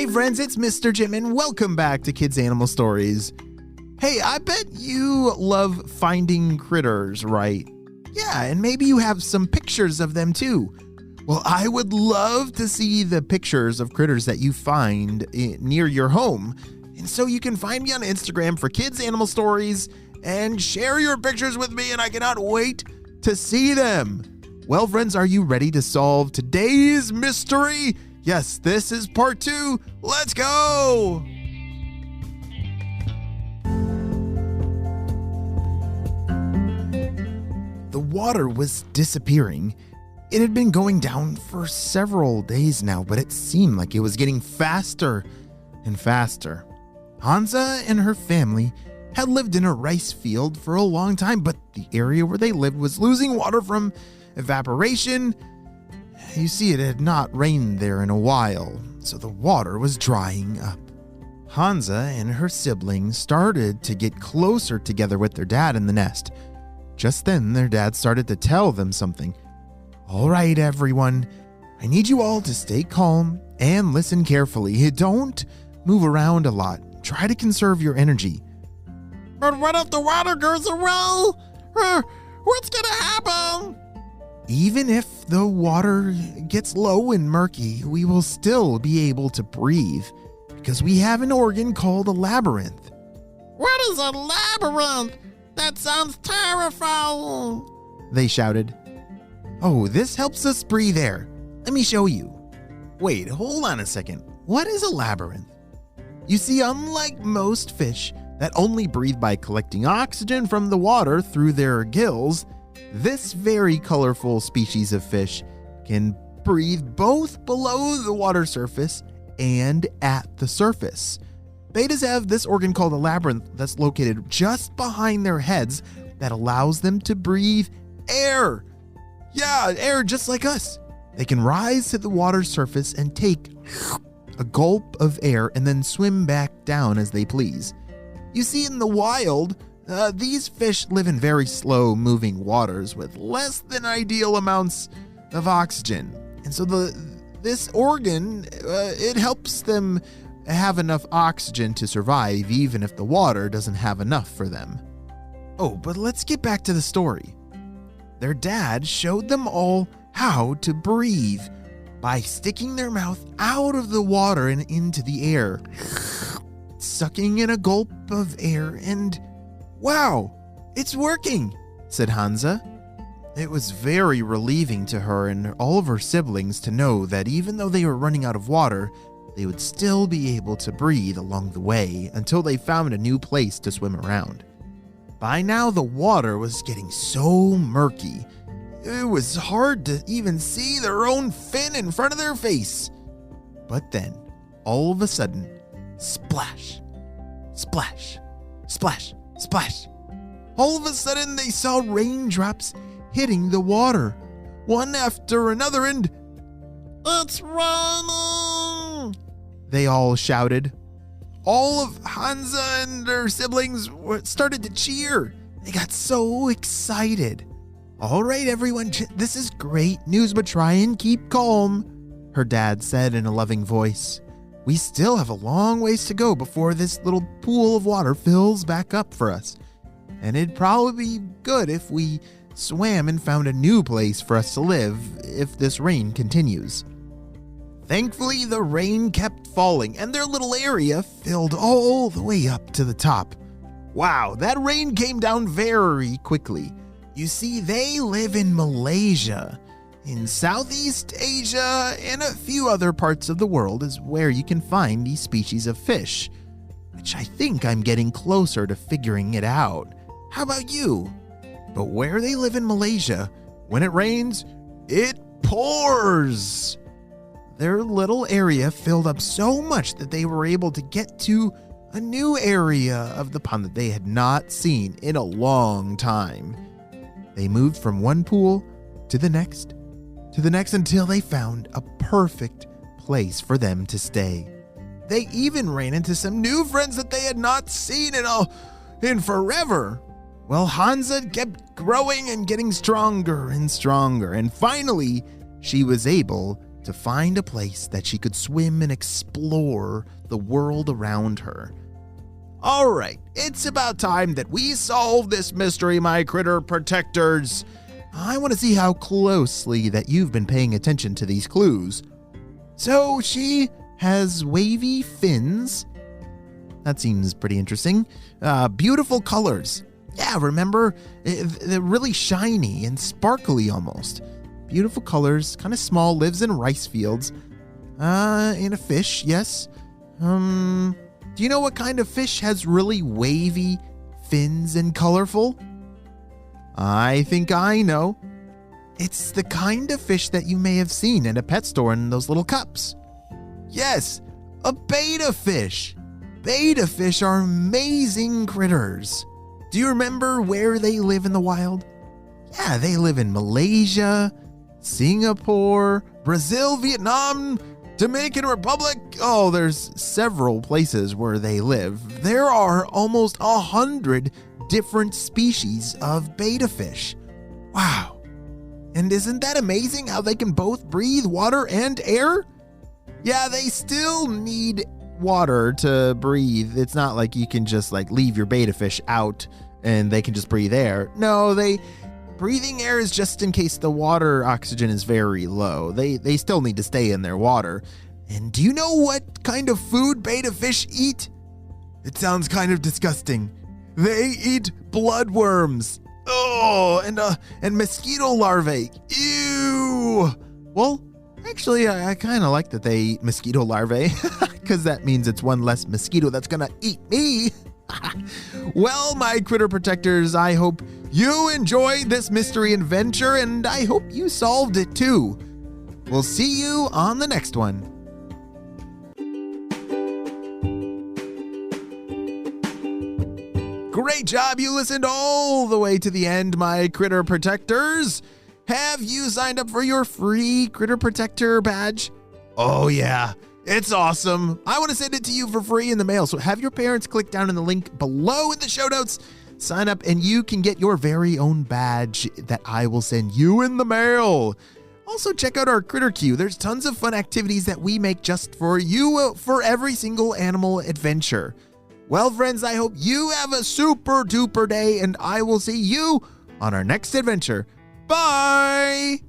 Hey friends, it's Mr. Jim and welcome back to Kids Animal Stories. Hey, I bet you love finding critters, right? Yeah, and maybe you have some pictures of them too. Well, I would love to see the pictures of critters that you find near your home. And so you can find me on Instagram for Kids Animal Stories and share your pictures with me, and I cannot wait to see them. Well, friends, are you ready to solve today's mystery? Yes, this is part 2. Let's go! The water was disappearing. It had been going down for several days now, but it seemed like it was getting faster and faster. Hansa and her family had lived in a rice field for a long time, but the area where they lived was losing water from evaporation. You see, it had not rained there in a while, so the water was drying up. Hansa and her siblings started to get closer together with their dad in the nest. Just then, their dad started to tell them something. All right, everyone, I need you all to stay calm and listen carefully. Don't move around a lot. Try to conserve your energy. But what if the water goes away? What's gonna happen? Even if the water gets low and murky, we will still be able to breathe because we have an organ called a labyrinth. What is a labyrinth? That sounds terrifying. They shouted. Oh, this helps us breathe air. Let me show you. Wait, hold on a second. What is a labyrinth? You see, unlike most fish that only breathe by collecting oxygen from the water through their gills, this very colorful species of fish can breathe both below the water surface and at the surface. Betas have this organ called a labyrinth that's located just behind their heads that allows them to breathe air. Yeah, air just like us. They can rise to the water surface and take a gulp of air and then swim back down as they please. You see, in the wild, these fish live in very slow-moving waters with less than ideal amounts of oxygen. And so this organ, it helps them have enough oxygen to survive even if the water doesn't have enough for them. Oh, but let's get back to the story. Their dad showed them all how to breathe by sticking their mouth out of the water and into the air, sucking in a gulp of air, and wow, it's working, said Hansa. It was very relieving to her and all of her siblings to know that even though they were running out of water, they would still be able to breathe along the way until they found a new place to swim around. By now, the water was getting so murky, it was hard to even see their own fin in front of their face. But then, all of a sudden, splash, splash, splash, splash. All of a sudden, they saw raindrops hitting the water, one after another, and it's raining! They all shouted. All of Hansa and her siblings started to cheer. They got so excited. All right, everyone, this is great news, but try and keep calm, her dad said in a loving voice. We still have a long ways to go before this little pool of water fills back up for us. And it'd probably be good if we swam and found a new place for us to live if this rain continues. Thankfully, the rain kept falling and their little area filled all the way up to the top. Wow, that rain came down very quickly. You see, they live in Malaysia. In Southeast Asia and a few other parts of the world is where you can find these species of fish, which I think I'm getting closer to figuring it out. How about you? But where they live in Malaysia, when it rains, it pours. Their little area filled up so much that they were able to get to a new area of the pond that they had not seen in a long time. They moved from one pool to the next until they found a perfect place for them to stay. They even ran into some new friends that they had not seen in forever. Well, Hansa kept growing and getting stronger and stronger, and finally, she was able to find a place that she could swim and explore the world around her. All right, it's about time that we solve this mystery, my critter protectors. I want to see how closely that you've been paying attention to these clues. So she has wavy fins. That seems pretty interesting. Beautiful colors. Yeah, remember? They're really shiny and sparkly almost. Beautiful colors, kind of small, lives in rice fields. And a fish, yes. Do you know what kind of fish has really wavy fins and colorful? I think I know. It's the kind of fish that you may have seen at a pet store in those little cups. Yes, a betta fish. Betta fish are amazing critters. Do you remember where they live in the wild? Yeah, they live in Malaysia, Singapore, Brazil, Vietnam, Dominican Republic. Oh, there's several places where they live. There are almost 100 different species of betta fish. Wow. And isn't that amazing how they can both breathe water and air? Yeah, they still need water to breathe. It's not like you can just leave your betta fish out and they can just breathe air. No, breathing air is just in case the water oxygen is very low. They still need to stay in their water. And do you know what kind of food betta fish eat? It sounds kind of disgusting. They eat bloodworms. Oh, and mosquito larvae. Ew. Well, actually, I kind of like that they eat mosquito larvae because that means it's one less mosquito that's gonna eat me. Well, my critter protectors, I hope you enjoyed this mystery adventure, and I hope you solved it too. We'll see you on the next one. Great job, you listened all the way to the end, my critter protectors. Have you signed up for your free critter protector badge? Oh yeah. It's awesome. I want to send it to you for free in the mail. So have your parents click down in the link below in the show notes. Sign up and you can get your very own badge that I will send you in the mail. Also, check out our Critter Queue. There's tons of fun activities that we make just for you for every single animal adventure. Well, friends, I hope you have a super duper day and I will see you on our next adventure. Bye!